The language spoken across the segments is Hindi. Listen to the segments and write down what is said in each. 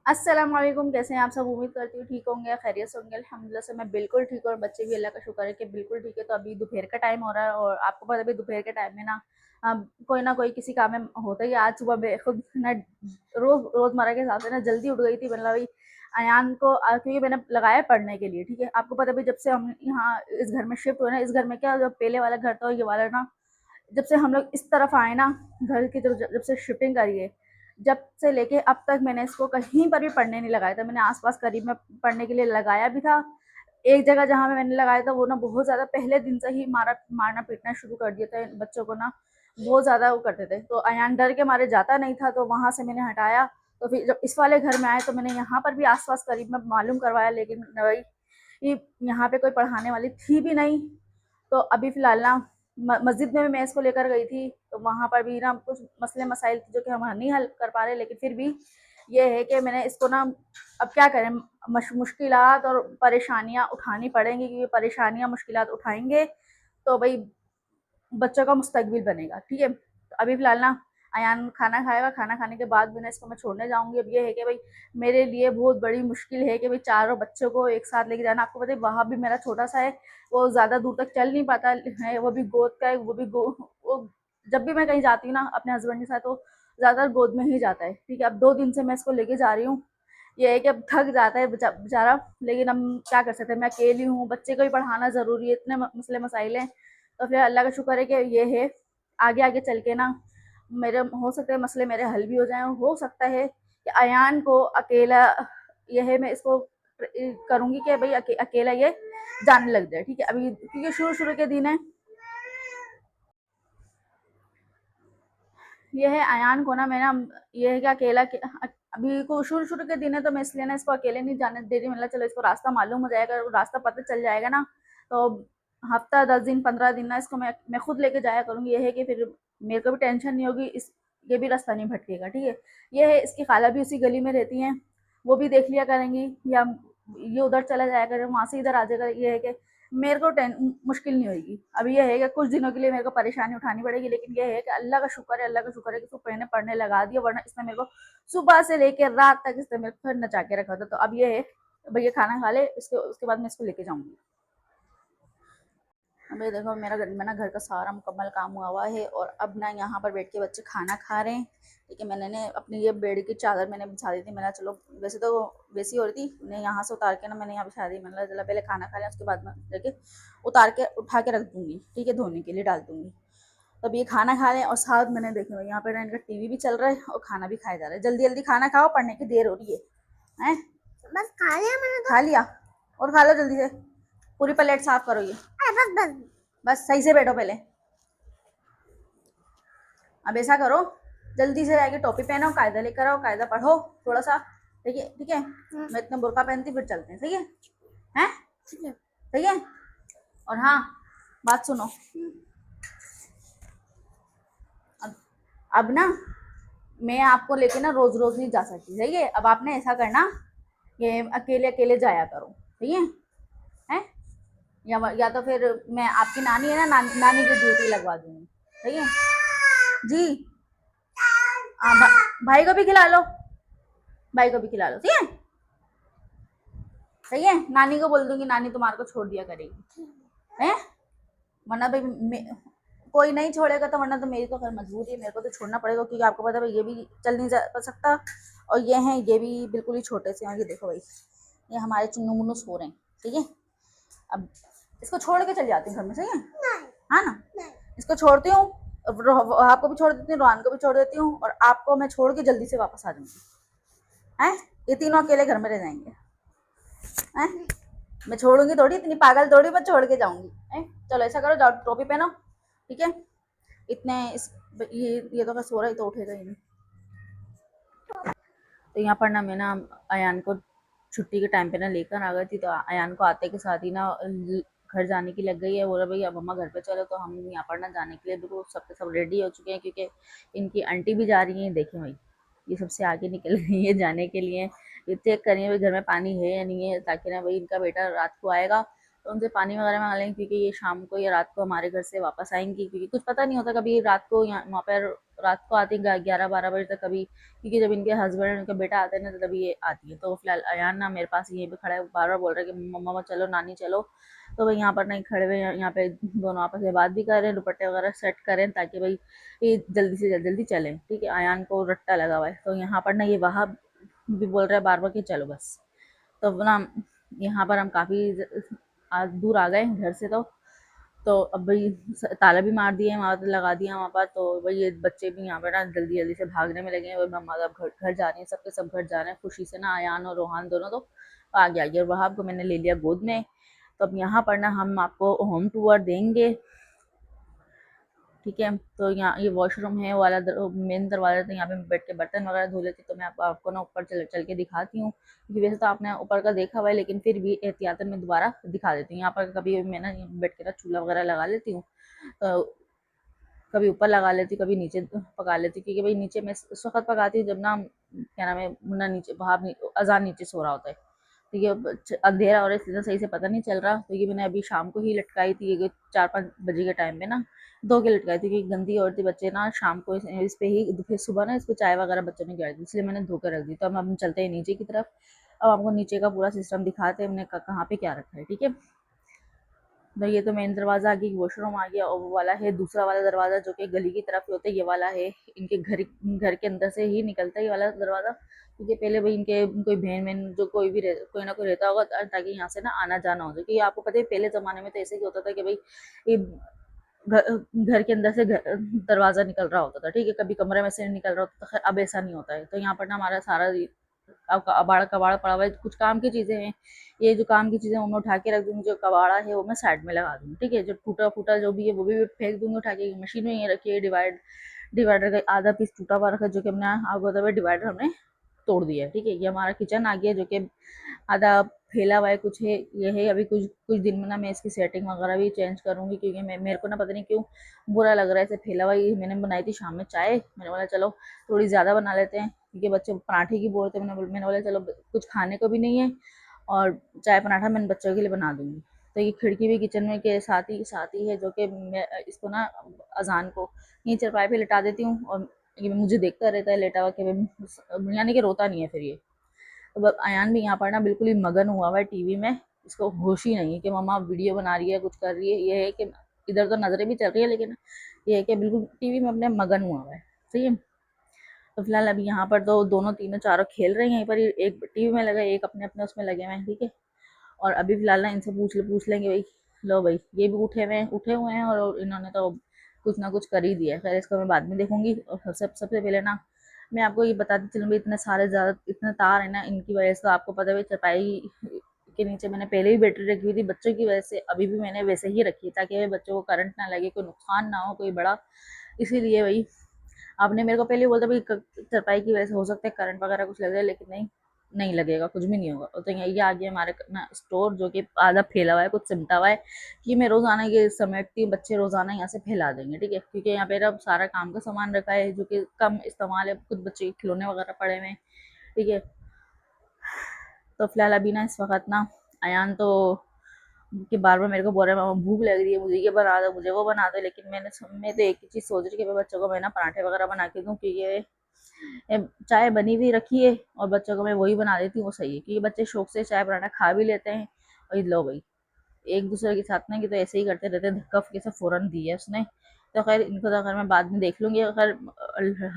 अस्सलाम वालेकुम, कैसे हैं आप सब? उम्मीद करती हूँ ठीक होंगे, खैरियत से होंगे। अल्हम्दुलिल्लाह से मैं बिल्कुल ठीक हूँ और बच्चे भी अल्लाह का शुक्र है कि बिल्कुल ठीक है। तो अभी दोपहर का टाइम हो रहा है और आपको पता है अभी दोपहर के टाइम में ना कोई ना कोई किसी काम में होता ही है। आज सुबह मैं खुद ना रोज़मर्रा के हिसाब से ना जल्दी उठ गई थी, मतलब वही अयान को क्योंकि मैंने लगाया पढ़ने के लिए, ठीक है। आपको पता है अभी जब से हम यहाँ इस घर में शिफ्ट हुए ना, इस घर में क्या, जब पहले वाला घर था ये वाला ना, जब से हम लोग इस तरफ आए ना, घर की तरफ जब से शिफ्टिंग करी है, जब से लेके अब तक मैंने इसको कहीं पर भी पढ़ने नहीं लगाया था। मैंने आस-पास करीब में पढ़ने के लिए लगाया भी था। एक जगह जहाँ पे मैंने लगाया था वो ना बहुत ज़्यादा पहले दिन से ही मारना-पीटना शुरू कर दिया था। बच्चों को ना बहुत ज़्यादा वो करते थे। तो अयान डर के मारे जाता नहीं था, तो वहाँ से मैंने हटाया। तो फिर जब इस वाले घर में आए तो मैंने यहाँ पर भी आस-पास करीब में मालूम करवाया, लेकिन वही कि यहाँ पे कोई पढ़ाने वाली थी भी नहीं। तो अभी फ़िलहाल ना मस्जिद में भी मैं इसको लेकर गई थी, तो वहाँ पर भी ना कुछ मसले मसाइल थे जो कि हम नहीं हल कर पा रहे, लेकिन फिर भी ये है कि मैंने इसको ना, अब क्या करें, मुश्किलात और परेशानियाँ उठानी पड़ेंगी, क्योंकि परेशानियाँ मुश्किलात उठाएंगे तो भाई बच्चों का मुस्तकबिल बनेगा, ठीक है। तो अभी फ़िलहाल ना अयान खाना खाएगा, खाना खाने के बाद भी ना इसको मैं छोड़ने जाऊँगी। अब ये है कि भाई मेरे लिए बहुत बड़ी मुश्किल है कि भाई चारों बच्चों को एक साथ लेके जाना। आपको पता है वहाँ भी मेरा छोटा-सा है, वो ज़्यादा दूर तक चल नहीं पाता है, वो भी गोद का है, वो जब भी मैं कहीं जाती हूँ ना अपने हस्बैंड के साथ, तो ज़्यादातर गोद में ही जाता है, ठीक है। अब 2 दिन से मैं इसको लेके जा रही हूँ। ये है कि अब थक जाता है बेचारा, लेकिन हम क्या कर सकते हैं, मैं अकेली हूँ, बच्चे को भी पढ़ाना ज़रूरी है, इतने मसले मसाइल हैं। तो फिर अल्लाह का शुक्र है कि ये है, आगे आगे चल के ना मेरे हो सकता है मसले मेरे हल भी हो जाएँ, और हो सकता है कि अयान को अकेला, ये है मैं इसको करूँगी कि भाई अकेला ये जाने लग जाए, ठीक है। अभी क्योंकि शुरू-शुरू के दिन है, ये है अयान को ना मैं ना, ये है कि अकेला के अभी को शुरू-शुरू के दिन है, तो मैं इसलिए ना इसको अकेले नहीं जाने दे रही। मतलब चलो इसको रास्ता मालूम हो जाएगा, रास्ता पता चल जाएगा ना, तो हफ्ता 10 दिन 15 दिन ना इसको मैं खुद लेके जाया करूँगी। ये है कि फिर मेरे को भी टेंशन नहीं होगी, इस ये भी रास्ता नहीं भटकेगा, ठीक है। ये है इसकी खाला भी उसी गली में रहती हैं, वो भी देख लिया करेंगी, या ये उधर चला जाया करे, वहाँ से इधर आ जाएगा। ये है कि मेरे को मुश्किल नहीं होगी। अभी ये है कि कुछ दिनों के लिए मेरे को परेशानी उठानी पड़ेगी, लेकिन ये है कि अल्लाह का शुक्र है, अल्लाह का शुक्र है कि इसको मैंने पढ़ने लगा दिया, वरना इसने मेरे को सुबह से लेकर रात तक इसने मेरे को नचा के रखा था। तो अब ये है भैया खाना खा ले, उसके बाद मैं इसको लेके जाऊंगी। अब ये देखो मेरा घर में ना, घर का सारा मुकम्मल काम हुआ है, और अब ना यहाँ पर बैठ के बच्चे खाना खा रहे हैं, ठीक है। मैंने ने अपनी ये बेड की चादर मैंने बिछा दी थी, मैंने चलो वैसे तो वैसी हो रही थी, मैंने यहाँ से उतार के ना मैंने यहाँ बिछा दी। मैंने चला पहले खाना खा लिया, उसके बाद में लेके उतार के उठा के रख दूँगी, ठीक है, धोने के लिए डाल दूँगी। तब ये खाना खा लें, और साथ मैंने देखो यहाँ पे ना इनका टीवी भी चल रहा है और खाना भी खाया जा रहा है। जल्दी जल्दी खाना खाओ, पढ़ने की देर हो रही है, हैं? बस खा लिया मैंने तो। खा लिया? और खा लो जल्दी से, पूरी प्लेट साफ करो ये। बस सही से बैठो पहले। अब ऐसा करो, जल्दी से जाके टोपी पहनो, कायदा लेकर आओ, कायदा पढ़ो थोड़ा सा, ठीक है, ठीक है। मैं इतना बुरका पहनती फिर चलते हैं, सही है, हैं? सही है। और हाँ, बात सुनो, अब अब ना मैं आपको लेके ना रोज रोज नहीं जा सकती, सही है। अब आपने ऐसा करना कि अकेले अकेले जाया करो, सही है, हैं? या तो फिर मैं आपकी नानी है ना, नानी की ड्यूटी लगवा दूंगी, सही है जी। भाई को भी खिला लो, भाई को भी खिला लो, ठीक है, सही है। नानी को बोल दूंगी, नानी तुम्हारे को छोड़ दिया करेगी, है। वरना भाई कोई नहीं छोड़ेगा तो, वरना तो मेरी तो खैर मजबूरी है, मेरे को तो छोड़ना पड़ेगा, क्योंकि आपको पता है भाई ये भी चल नहीं जा सकता, और ये हैं, ये भी बिल्कुल ही छोटे से हैं। ये देखो भाई, ये हमारे चुन्नू मुन्नू सो रहे हैं, ठीक है। अब इसको छोड़ के चल जाती हूँ घर में, सही है, हाँ ना। इसको छोड़ती हूँ, आपको भी छोड़ देती हूँ, रोहान को भी छोड़ देती हूँ, और आपको मैं छोड़ के जल्दी से वापस आ जाऊंगी, हैं। ये तीनों अकेले घर में रह जाएंगे, हैं। मैं छोड़ूंगी थोड़ी, इतनी पागल थोड़ी मैं छोड़ के जाऊंगी, हैं। चलो ऐसा करो, जाओ टोपी पहनो, ठीक है। इतने इस ये तो सो रहा है, तो उठेगा ही नहीं। तो यहाँ पर ना मैं ना अयान को छुट्टी के टाइम पे ना लेकर आ गई थी, तो अयान को आते के साथ ही ना घर जाने की लग गई है। बोला भाई अब मम्मा घर पे चलो, तो हम यहाँ पर ना जाने के लिए बिल्कुल सब के सब रेडी हो चुके हैं, क्योंकि इनकी आंटी भी जा रही हैं। देखें भाई, ये सबसे आगे निकल गई है जाने के लिए, ये चेक करिए भाई घर में पानी है या नहीं है, ताकि ना भाई इनका बेटा रात को आएगा तो उनसे पानी वगैरह मांग लेंगे, क्योंकि ये शाम को या रात को हमारे घर से वापस आएंगी, क्योंकि कुछ पता नहीं होता, कभी रात को यहाँ वहाँ पर रात को आती है 11-12 बजे तक कभी, क्योंकि जब इनके हस्बैंड उनका बेटा आते हैं ना तो तभी ये आती है। तो फिलहाल अयान ना मेरे पास यहीं पे खड़ा है, बार बार बोल रहा है कि मम्मा चलो नानी चलो। तो भाई यहाँ पर नहीं खड़े हुए, यहाँ पे दोनों आपस में बात भी कर रहे हैं, दुपट्टे वगैरह सेट करें ताकि भाई ये जल्दी से जल्दी चलें। ठीक है, अयान को रट्टा लगा हुआ है। तो यहाँ पर ना ये वहाँ भी बोल रहा है बार बार कि चलो बस। तो ना यहाँ पर हम काफ़ी दूर आ गए घर से। तो अब भाई ताला भी मार दिए, वहाँ लगा दिया वहाँ पर। तो भाई ये बच्चे भी यहाँ पर ना जल्दी जल्दी से भागने में लगे हैं। भाई मम्मा अब घर जा रही हैं, सबके सब घर जा रहे हैं खुशी से ना। अयान और रोहान दोनों तो आ गया और वहाब को मैंने ले लिया गोद में। तो अब यहाँ पर ना हम आपको होम टूर देंगे। ठीक है, तो यहाँ ये वॉशरूम है वाला मेन दरवाजा। तो यहाँ पे मैं बैठ के बर्तन वगैरह धो लेती। तो मैं आपको ना ऊपर चल के दिखाती हूँ, क्योंकि वैसे तो आपने ऊपर का देखा हुआ है, लेकिन फिर भी एहतियातन मैं दोबारा दिखा देती हूँ। यहाँ पर कभी मैं ना बैठ के ना चूल्हा वगैरह लगा लेती हूँ, तो कभी ऊपर लगा लेती हूँ, कभी नीचे पका लेती हूँ। क्योंकि भाई नीचे मैं उस वक्त पकाती हूँ जब ना क्या नाम है मुन्ना नीचे भाव अजान नीचे सो रहा होता है। ठीक है, अंधेरा और इसलिए सही से पता नहीं चल रहा। तो ये मैंने अभी शाम को ही लटकाई थी, ये 4-5 बजे के टाइम में ना धो के लटकाई थी, क्योंकि गंदी औरतें बच्चे ना शाम को इस पे ही फिर सुबह ना इसको चाय वगैरह बच्चों ने गिराई थी, इसलिए मैंने धो के रख दी। तो अब हम चलते हैं नीचे की तरफ। अब आपको नीचे का पूरा सिस्टम दिखाते हैं हमने कहाँ पे क्या रखा है। ठीक है, तो ये तो मेन दरवाजा आ गया, वॉशरूम आ गया, और वो वाला है दूसरा वाला दरवाजा जो कि गली की तरफ ही होता है। ये वाला है इनके घर के अंदर से ही निकलता है ये वाला दरवाजा। क्योंकि पहले भाई इनके कोई बहन बहन जो कोई ना कोई रहता होगा, ताकि यहाँ से ना आना जाना हो जाए। क्योंकि आपको पता है पहले जमाने में तो ऐसे ही होता था कि भाई ये घर के अंदर से दरवाजा निकल रहा होता था। ठीक है, कभी कमरे में से निकल रहा होता था। खैर अब ऐसा नहीं होता है। तो यहाँ पर ना हमारा सारा अब अबाड़ा कबाड़ा पड़ा हुआ है, कुछ काम की चीजें हैं। ये जो काम की चीजें मैं उठा के रख दूंगी, जो कबाड़ा है वो मैं साइड में लगा दूंगी। ठीक है, जो टूटा फूटा जो भी है वो भी फेंक दूंगी उठा के। मशीन में ये रखी है डिवाइडर का आधा पीस टूटा हुआ रखा है, जो कि हमने आपको बता हुआ डिवाइडर हमने तोड़ दिया है। ठीक है, ये हमारा किचन आ गया जो कि आधा फैला हुआ है, कुछ है ये है। अभी कुछ कुछ दिन में ना मैं इसकी सेटिंग वगैरह भी चेंज करूंगी, क्योंकि मेरे को ना पता नहीं क्यों बुरा लग रहा है ऐसे फैला हुआ। ये मैंने बनाई थी शाम में चाय, मैंने बोला चलो थोड़ी ज़्यादा बना लेते हैं, क्योंकि बच्चे पराठे की बोलते हैं। मैंने बोला चलो कुछ खाने को भी नहीं है, और चाय पराठा मैंने बच्चों के लिए बना दूंगी। तो ये खिड़की भी किचन में के साथ ही है, जो कि मैं इसको ना अजान को यहीं चरपाई पे लिटा देती हूँ, और ये मुझे देखता रहता है लेटा हुआ, कि यानी कि रोता नहीं है फिर ये। तो अयान भी यहाँ पर ना बिल्कुल ही मगन हुआ हुआ है टीवी में। इसको होश ही नहीं है कि मम्मा वीडियो बना रही है कुछ कर रही है। ये है कि इधर तो नजरें भी चल रही है, लेकिन ये है कि बिल्कुल टीवी में अपने मगन हुआ हुआ है। सही है, तो फिलहाल अभी यहाँ पर तो दोनों तीनों चारों खेल रहे हैं यहीं पर ही, एक टीवी में लगा, एक अपने अपने उसमें लगे हुए हैं। ठीक है, और अभी फिलहाल ना इनसे पूछ लेंगे भाई। लो भाई, ये भी उठे हुए हैं, और इन्होंने तो कुछ ना कुछ कर ही दिया है। खैर इसको मैं बाद में देखूंगी। और सबसे पहले ना मैं आपको ये बताती चलूँ भाई, इतने तार है ना, इनकी वजह से तो आपको पता है चटाई के नीचे मैंने पहले भी बैटरी रखी हुई थी बच्चों की वजह से, अभी भी मैंने वैसे ही रखी है, ताकि बच्चों को करंट ना लगे, कोई नुकसान ना हो कोई बड़ा। इसीलिए भाई आपने मेरे को पहले बोलता भाई चरपाई की वजह से हो सकता है करंट वगैरह कुछ लग जाए, लेकिन नहीं लगेगा, कुछ भी नहीं होगा। तो ये आ गया हमारे ना स्टोर, जो कि आधा फैला हुआ है, कुछ सिमटा हुआ है, कि मैं रोजाना ये समेटती हूँ, बच्चे रोजाना यहाँ से फैला देंगे। ठीक है, क्योंकि यहाँ पे अब सारा काम का सामान रखा है जो कि कम इस्तेमाल है, कुछ बच्चे के खिलौने वगैरह पड़े हुए हैं। ठीक है, तो फिलहाल अभी ना इस वक्त ना अयान तो कि बार बार मेरे को बोल रहा है मामा भूख लग रही है, मुझे ये बना दो मुझे वो बना दो। लेकिन मैं तो एक ही चीज़ सोच रही कि मैं बच्चों को मैं ना पराठे वगैरह बना के दूँ, क्योंकि चाय बनी हुई रखी है और बच्चों को मैं वही बना देती हूँ, वो सही है। क्योंकि बच्चे शौक से चाय पराठा खा भी लेते हैं। और ये लो भाई एक दूसरे के साथ ना कि तो ऐसे ही करते रहते हैं, धक्का फुक्की से फ़ौरन दी है उसने। तो खैर इनको तो खैर मैं बाद में देख लूँगी, अगर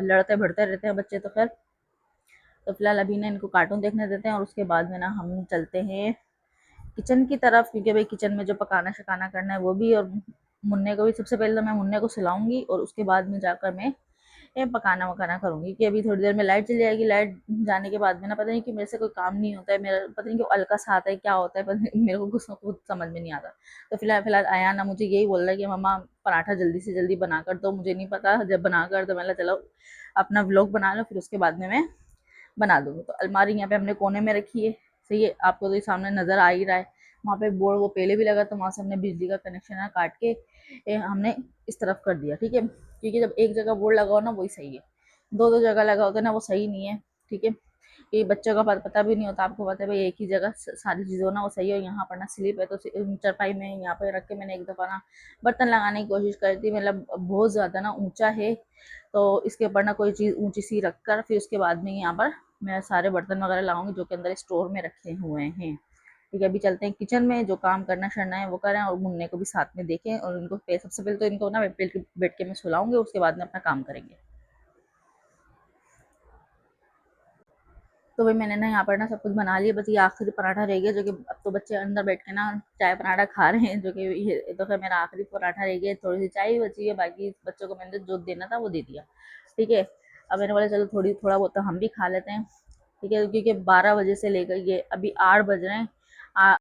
लड़ते भिड़ते रहते हैं बच्चे तो खैर। तो फिलहाल अभी ना इनको कार्टून देखने देते हैं, और उसके बाद में ना हम चलते हैं किचन की तरफ, क्योंकि भाई किचन में जो पकाना शकाना करना है वो भी, और मुन्ने को भी। सबसे पहले तो मैं मुन्ने को सुलाऊंगी, और उसके बाद में जाकर मैं ये पकाना वकाना करूंगी। कि अभी थोड़ी देर में लाइट चली जाएगी, लाइट जाने के बाद में ना पता नहीं कि मेरे से कोई काम नहीं होता है, मेरा पता नहीं क्यों अलका सा आता है, क्या होता है पता नहीं, मेरे को कुछ समझ में नहीं आता। तो फिलहाल फिलहाल आया ना मुझे यही बोल रहा है कि मम्मा पराठा जल्दी से जल्दी बना कर दो, मुझे नहीं पता जब बना कर तो मैंने चलो अपना व्लॉग बना लो, फिर उसके बाद में मैं बना दूंगी। तो अलमारी यहाँ पे हमने कोने में रखी है। सही है, आपको तो ये सामने नजर आ ही रहा है। वहाँ पे बोर्ड वो पहले भी लगा, तो वहाँ से हमने बिजली का कनेक्शन है काट के हमने इस तरफ कर दिया। ठीक है, क्योंकि जब एक जगह बोर्ड लगाओ ना वही सही है, दो दो जगह लगा होता है ना वो सही नहीं है। ठीक है, ये बच्चों का पता भी नहीं होता, आपको पता है भाई एक ही जगह सारी चीज़ें हो ना वो सही है। यहाँ पर ना स्लिप है, तो चरपाई में यहाँ पे रख के मैंने एक दफ़ा ना बर्तन लगाने की कोशिश करी थी, मतलब बहुत ज़्यादा ना ऊंचा है, तो इसके ऊपर ना कोई चीज़ ऊँची सी रख कर फिर उसके बाद में यहाँ पर मैं सारे बर्तन वगैरह लगाऊँगी जो कि अंदर स्टोर में रखे हुए हैं। ठीक है, अभी चलते हैं किचन में, जो काम करना शरना है वो करें और मुन्ने को भी साथ में देखें और इनको सबसे पहले तो इनको ना बेड के मैं सुलाऊँगी, उसके बाद में अपना काम करेंगे। तो वही मैंने ना यहाँ पर ना सब कुछ बना लिया, बस ये आखिरी पराठा रह गया जो कि अब तो बच्चे अंदर बैठ के ना चाय पराठा खा रहे हैं, जो कि ये तो फिर मेरा आखिरी पराठा रह गया, थोड़ी सी चाय बची है, बाकी बच्चों को मैंने जो देना था वो दे दिया। ठीक है, अब मैंने बोला चलो थोड़ा बहुत तो हम भी खा लेते हैं। ठीक है, क्योंकि 12 बजे से लेकर ये अभी 8 बज रहे हैं